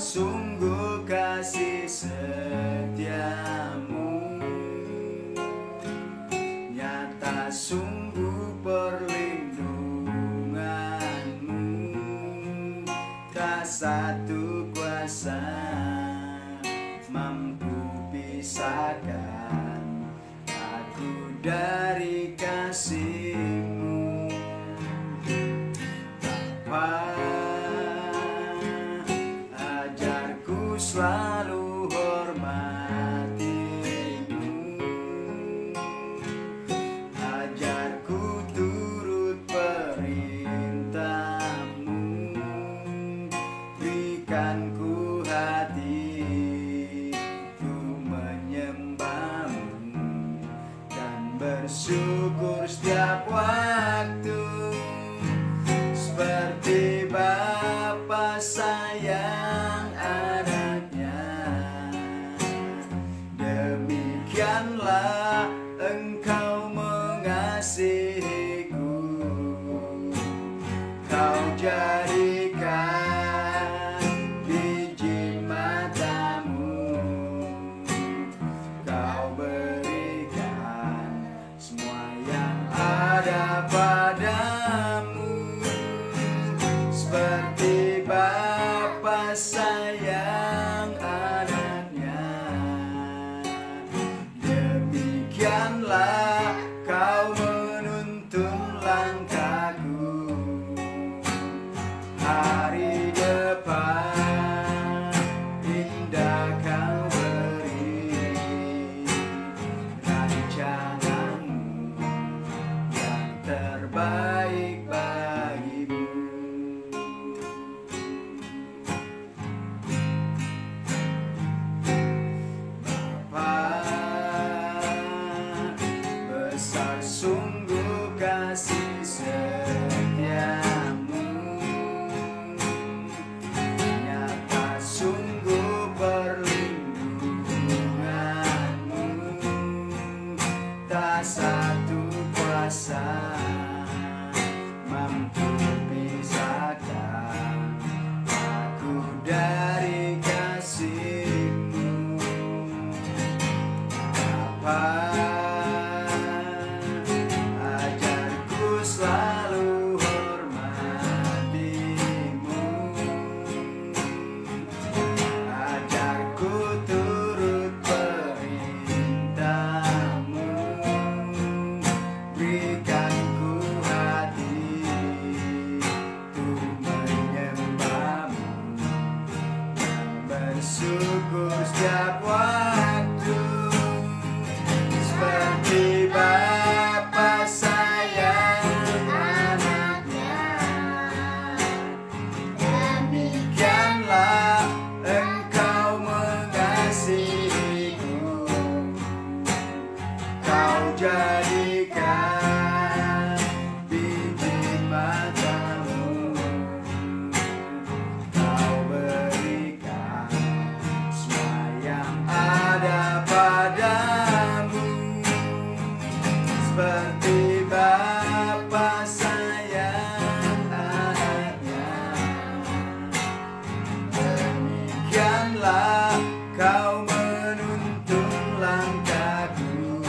sungguh kasih setiamu, nyata sungguh perlindunganmu. Tak satu kuasa mampu pisahkan aku dari kasih-Mu. Bapa, ajarku selalu hormati-Mu, ajarku turut perintah-Mu, berikan ku hati ku menyembah-Mu dan bersyukur setiap waktu, seperti Bapa sayang anaknya, demikianlah Engkau mengasihiku. Kau jadikan biji mata-Mu, Kau berikan semua yang ada padamu, seperti Bapa sayang anaknya, demikianlah Kau menuntun langkahku. Hari depan indah Kau beri, rancangan-Mu yang terbaik bagimu. Besar sungguh kasih setiamu, nyata sungguh perlindunganmu. Tak satu kuasa mampu pisahkan aku dari kasih-Mu. Bapa, ajarku selalu hormati-Mu, ajarku turut perintah-Mu, berikan ku hati untuk menyembah-Mu dan bersyukur setiap waktu, seperti Bapa sayang anaknya, demikianlah Engkau mengasihiku. Kau jadikan biji mata-Mu, Kau berikan semua yang ada padamu, seperti Bapa sayang anaknya, demikianlah Kau menuntun langkahku.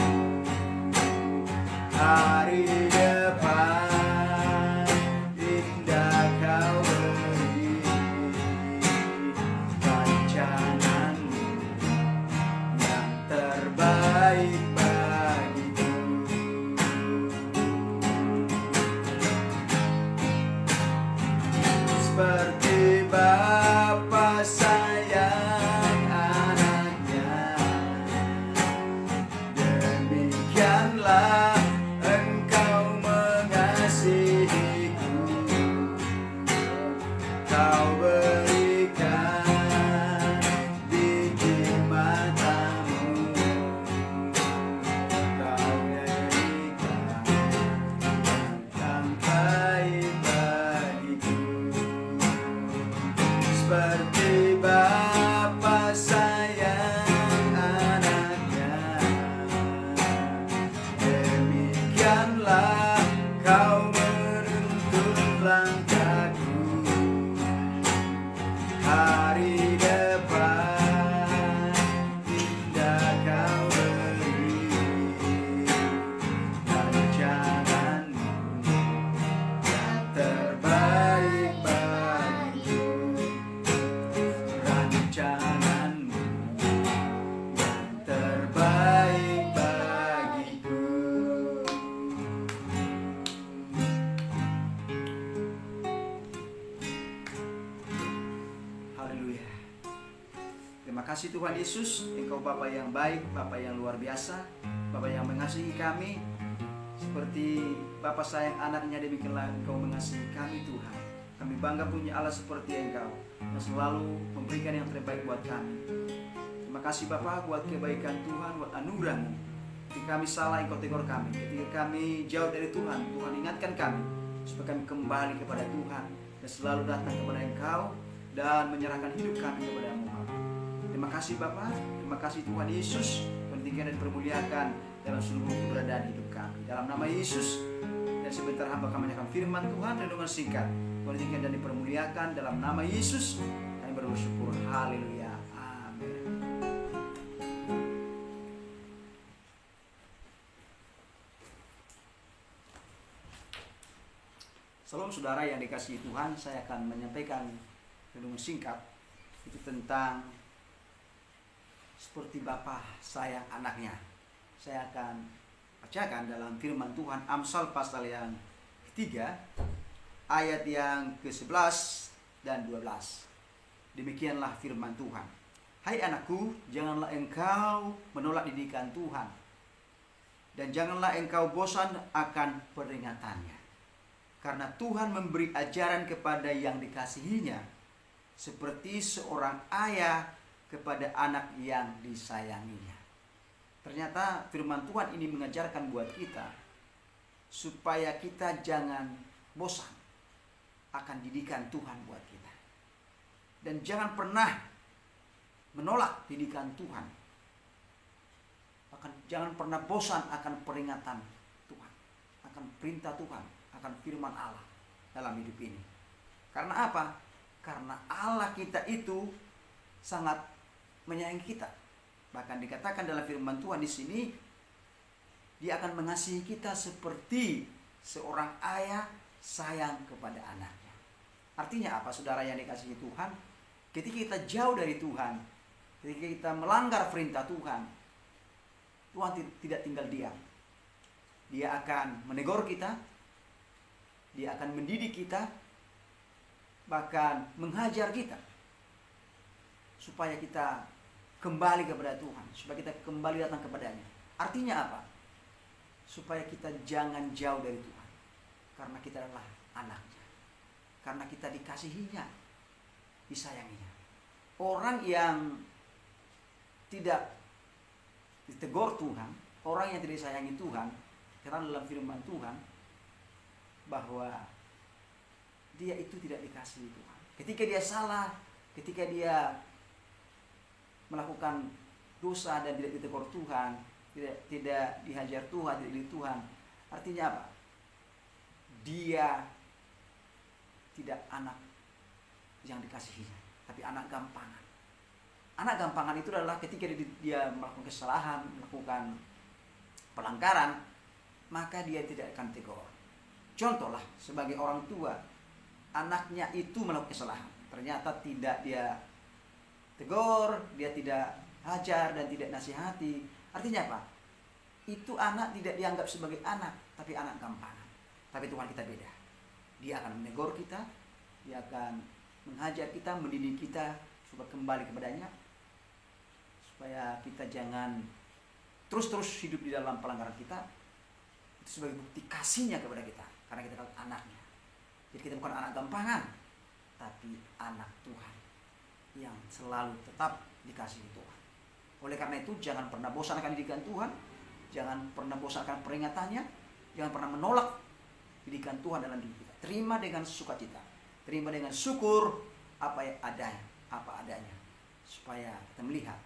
kasih Tuhan Yesus, Engkau Bapa yang baik, Bapa yang luar biasa, Bapa yang mengasihi kami. Seperti Bapa sayang anaknya, demikianlah Engkau mengasihi kami Tuhan. Kami bangga punya Allah seperti Engkau, yang selalu memberikan yang terbaik buat kami. Terima kasih Bapa buat kebaikan Tuhan, buat anugerah-Mu. Ketika kami salah, Engkau tegur kami. Ketika kami jauh dari Tuhan, Tuhan ingatkan kami supaya kami kembali kepada Tuhan dan selalu datang kepada Engkau dan menyerahkan hidup kami kepada-Mu. Terima kasih Bapa, terima kasih Tuhan Yesus, pentingkan dan dipermuliakan dalam seluruh keberadaan hidup kami. Dalam nama Yesus, dan sebentar hamba kami akan firman Tuhan renungan singkat. Pentingkan dan dipermuliakan dalam nama Yesus. Kami bersyukur, haleluya, amin. Salam saudara yang dikasihi Tuhan, saya akan menyampaikan renungan singkat itu tentang seperti Bapa sayang anaknya. Saya akan bacakan dalam firman Tuhan Amsal pasal yang ketiga ayat yang ke-11 dan 12. Demikianlah firman Tuhan. Hai anakku, janganlah engkau menolak didikan Tuhan, dan janganlah engkau bosan akan peringatannya. Karena Tuhan memberi ajaran kepada yang dikasihinya, seperti seorang ayah kepada anak yang disayanginya. Ternyata firman Tuhan ini mengajarkan buat kita supaya kita jangan bosan akan didikan Tuhan buat kita. Dan jangan pernah menolak didikan Tuhan. Jangan pernah bosan akan peringatan Tuhan, akan perintah Tuhan, akan firman Allah dalam hidup ini. Karena apa? Karena Allah kita itu sangat menyayangi kita. Bahkan dikatakan dalam firman Tuhan di sini, Dia akan mengasihi kita seperti seorang ayah sayang kepada anaknya. Artinya apa, saudara yang dikasihi Tuhan? Ketika kita jauh dari Tuhan, ketika kita melanggar perintah Tuhan, Tuhan tidak tinggal diam. Dia akan menegur kita, Dia akan mendidik kita, bahkan menghajar kita, supaya kita kembali kepada Tuhan, supaya kita kembali datang kepadanya. Artinya apa? Supaya kita jangan jauh dari Tuhan, karena kita adalah anaknya, karena kita dikasihinya, disayanginya. Orang yang tidak ditegur Tuhan, orang yang tidak disayangi Tuhan, karena dalam firman Tuhan bahwa dia itu tidak dikasihi Tuhan. Ketika dia salah, ketika dia melakukan dosa dan tidak ditegur Tuhan, tidak dihajar Tuhan, tidak dididik Tuhan, artinya apa? Dia tidak anak yang dikasihinya, tapi anak gampangan. Anak gampangan itu adalah ketika dia melakukan kesalahan, melakukan pelanggaran, maka dia tidak akan tegur. Contohlah, sebagai orang tua, anaknya itu melakukan kesalahan, ternyata tidak dia tegur, dia tidak hajar dan tidak nasihati. Artinya apa? Itu anak tidak dianggap sebagai anak, tapi anak gampangan. Tapi Tuhan kita beda. Dia akan menegur kita, Dia akan menghajar kita, mendidik kita supaya kembali kepadanya, supaya kita jangan terus-terus hidup di dalam pelanggaran kita. Itu sebagai bukti kasihnya kepada kita, karena kita adalah anaknya. Jadi kita bukan anak gampangan, tapi anak Tuhan yang selalu tetap dikasihi Tuhan. Oleh karena itu, jangan pernah bosan akan didikan Tuhan, jangan pernah bosan akan peringatannya, jangan pernah menolak didikan Tuhan dalam diri kita. Terima dengan sukacita, terima dengan syukur apa adanya, supaya kita melihat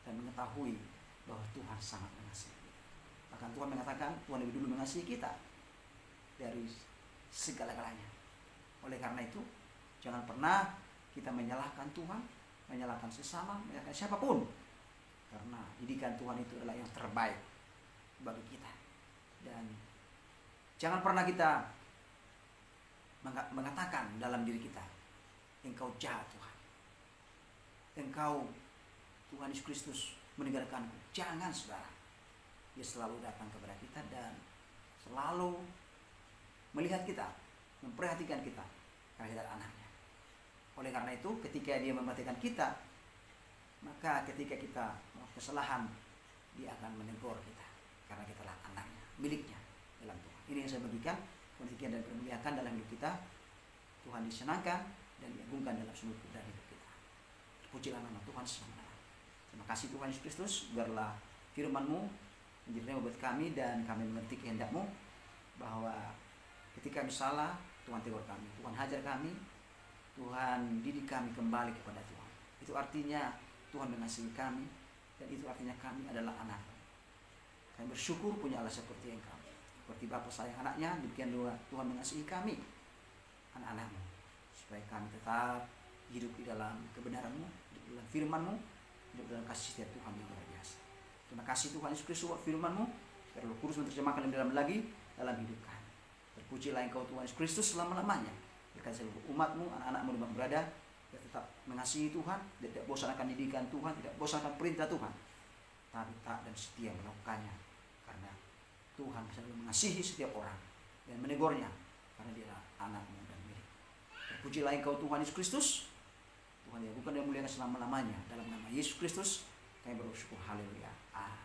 dan mengetahui bahwa Tuhan sangat mengasihi. Bahkan Tuhan mengatakan, Tuhan lebih dulu mengasihi kita dari segala-galanya. Oleh karena itu, jangan pernah kita menyalahkan Tuhan, menyalahkan sesama, menyalahkan siapapun. Karena didikan Tuhan itu adalah yang terbaik bagi kita. Dan jangan pernah kita mengatakan dalam diri kita, engkau jahat Tuhan, engkau Tuhan Yesus Kristus meninggalkanku. Jangan, saudara. Dia selalu datang kepada kita dan selalu melihat kita, memperhatikan kita, karena kita adalah anaknya. Oleh karena itu, ketika Dia memperhatikan kita, Maka ketika kita melakukan kesalahan, dia akan menegur kita karena kita adalah anaknya, miliknya dalam Tuhan. Ini yang saya bagikan, demikian dan permuliakan dalam hidup kita. Tuhan disenangkan dan diagungkan dalam seluruh kehidupan hidup kita. Terpujilah nama Tuhan selama-lamanya. Terima kasih Tuhan Yesus Kristus, biarlah firman-Mu menjadi rema buat kami dan kami mengerti kehendak-Mu, bahwa ketika kami salah, Tuhan tegur kami, Tuhan hajar kami, Tuhan didik kami kembali kepada Tuhan. Itu artinya Tuhan mengasihi kami, dan itu artinya kami adalah anak. Kami bersyukur punya Allah seperti Engkau. Seperti Bapa sayang anaknya, demikian juga Tuhan mengasihi kami, anak-anak-Mu, supaya kami tetap hidup di dalam kebenaran-Mu, hidup di dalam firman-Mu, hidup dalam kasih setia Tuhan yang luar biasa. Terima kasih Tuhan Yesus Kristus buat firman-Mu, biar Roh Kudus menerjemahkan lebih dalam lagi dalam hidup kami. Terpujilah Engkau Tuhan Yesus Kristus selama-lamanya. Berkati seluruh umat-Mu, anak-anak-Mu dimana berada, biar tetap mengasihi Tuhan, tidak bosan akan didikan Tuhan, tidak bosan akan perintah Tuhan, tapi taat dan setia melakukannya, karena Tuhan selalu mengasihi setiap orang dan menegurnya, karena dia adalah anak-Mu dan milik. Terpujilah Engkau Tuhan Yesus Kristus. Tuhan diagungkan dan muliakan selama-lamanya. Dalam nama Yesus Kristus kami bersyukur. Haleluya. Amin.